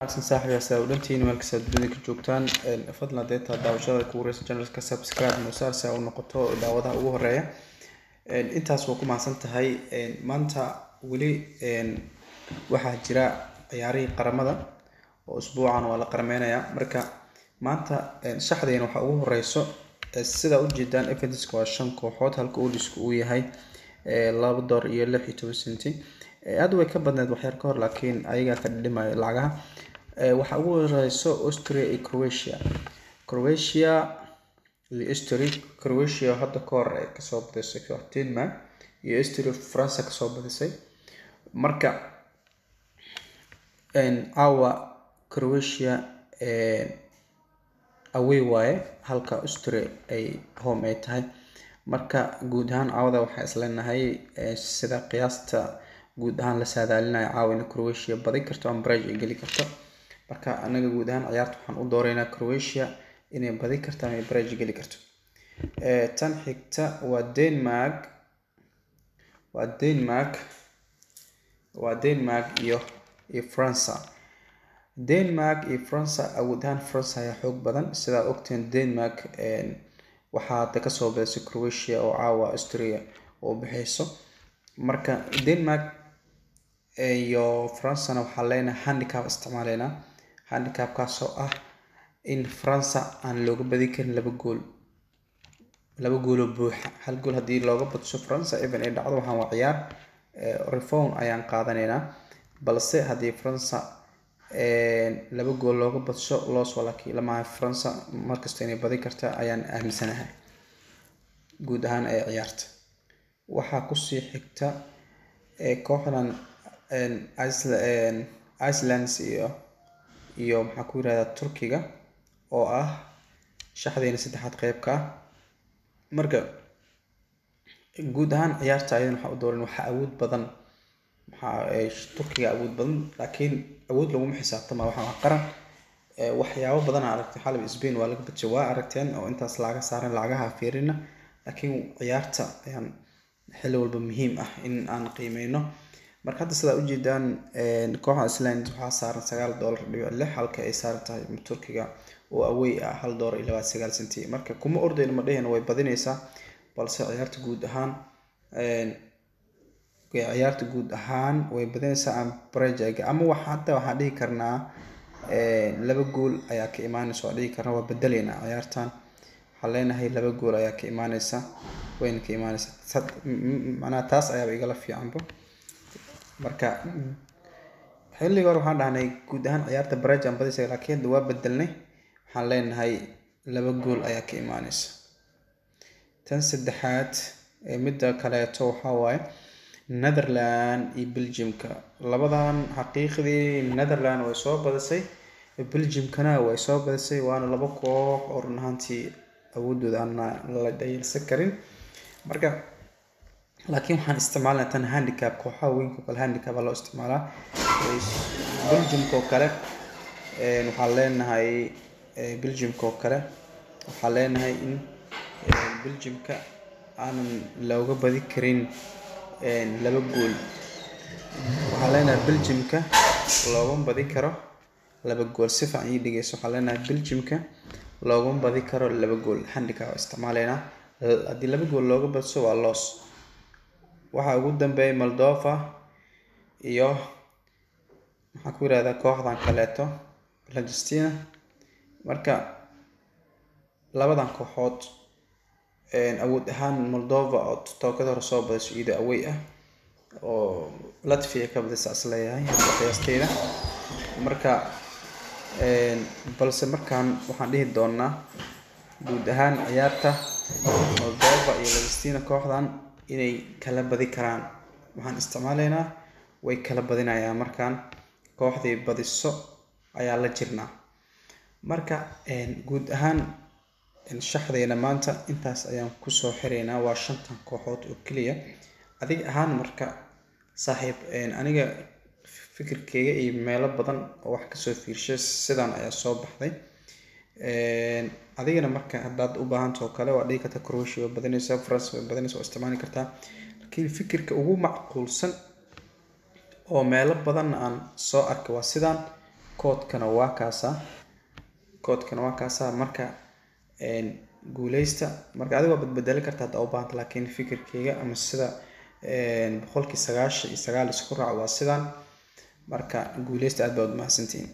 أحسن صاحبي سأودنتين ملك سأودني كجوكتان فضلنا ديتا داوشة كورس جنرال كسبسكرايب مسار سأو نقطة دعوة أوه الرأي أنت أسوق مع سنت هاي ما أنت ولي واحد جراء عياري قرمضة وأسبوعا ولا قرمين يا مركا ما أنت شحدين وحقوه الرئيسو السيدة جدا إفنتسكو عشان كوحوت هالكوديسكو هاي لا بدور يلحي توسنتي أدوي كبدنا وحير كور لكن أيها كدما لعجها waxa ugu horeyso Austria iyo Croatia Croatia hadda ka hor ay ka soo badisay Denmark iyo Austria France ka soo badisay marka awa Croatia away way halka Austria ay home ay tahay marka guud ahaan awada waxa isleenahay sida qiyaasta guud ahaan la saadaalinayo caawina Croatia badi karto ama bridge ay gali karto marka anaga guud ahaan ciyaarta waxaan u dooreynaa Croatia inay badi karto ama bridge gali karto tan xigta waa Denmark iyo France awood ahaan France ayaa xoog badan sida ogteen Denmark waxaa ka soo badisay Croatia oo caawa Austria oo bixeyso marka Denmark iyo France waxaa leenahay handicap isticmaaleyna handicap kaasoo ah in France aan looga badi karin laba gool oo buuxa hal gool hadii looga badso France even ay dhacdo waxaan waa ciyaar reform ayaan qaadanaynaa balse hadii France laba gool looga badso loos walaki lama France markasta inay badi karta ayaan aaminsanahay guud ahaan ay ciyaarta waxa ku sii xigta kooxdan Iceland iyo maxaa ku yiraahdaa Turkiga oo ah shaxdeena saddexaad qaybka marka guud ahaan ciyaarta ayaan waxa u dooran waxa awood badan Turkiga awood badan laakiin awood lagu xisaabtama waxa qaran waxyaabo badan aragtay xalab Spain waa laga badjay waa aragteen oo intaas laga saaran lacagaha fiirina laakiin ciyaarta ayaan xilli walba muhiim ah in aan qiimeyno marka hadda sida u jeedaan kooxda Iceland waxa saaran $9.6 halka ay saaran tahay Turkiga oo away ah $1.29 marka kuma ordayna ma dheheen way badinaysaa balse ciyaarta guud ahaan way badinaysaa am bridge ama waxa dhihi karnaa laba gool ayaa ka imaanaysa oo dhihi karnaa waa bedelena ciyaartan waxaan leenahay laba gool ayaa ka imaanaysa wayna ka imaanaysa macnaha taas ayaa igala fiicanba marka xilliga hore waxaan dhahnay guud ahaan ciyaarta bridge aan badisay laakiin waa bedelnay waxaan leenahay laba gool ayaa ka imaanaysa tan saddexaad midda kaleeto waxa waaye Netherlands iyo Belgium labadan xaqiiqdii Netherlands way soo badisay Belgium kana way soo badisay waana laba koox oo run ahaantii awoodooda aan la dhayalsan karin marka laakiin waxaan isticmaalnaa tan handicap kooxaha weyn oo kale handicap loo isticmaalaa Belgium oo kale waxaan leenahay Belgium oo kale waxaan leenahay in Belgium ka aan looga badi karin laba gool waxaan leenahay Belgium ka looga badi karo laba gool si fiican ii dhigayso waxaan leenahay Belgium ka looga badi karo laba gool handicap isticmaaleyna hadii laba gool looga badso waa loss waxa ugu dambeeyay Moldova iyo maxaa ku yiraahdaa kooxdan kaleeto Palestine marka labadan kooxood awood ahaan Moldova oo tookada hore soo badisay iyada away ah oo Latvia ka badisay asleeyahay qiyaasteeda marka balse markaan waxaan dhihi doonaa guud ahaan ciyaarta Moldova iyo Palestine kooxdan inay kala badi karaan waxaan isticmaaleynaa way kala badinayaan markaan kooxdii badiso ayaa la jirnaa marka guud ahaan shaxdeena maanta intaas ayaan ku soo xireynaa waa 5 kooxood oo kaliya adiga ahaan marka saaxiib aniga fikirkeyga iyo meelo badan oo wax ka soo fiirshay sidan ayaa soo baxday adigana marka hadaad u baahanto kale waa dhiga ta Croatia badinaysa France badinaysa oo isticmaali kartaa laakiin fikirka ugu macquulsan oo meelo badan aan soo arkay waa sidan koodkana waa kaasa marka guuleysta marka adiga waa badbedeli kartaa hadda u baahanta, laakiin fikirkeyga ama sida 99% isku raac waa sidaan. marka guuleysta aad baad u mahadsantihiin.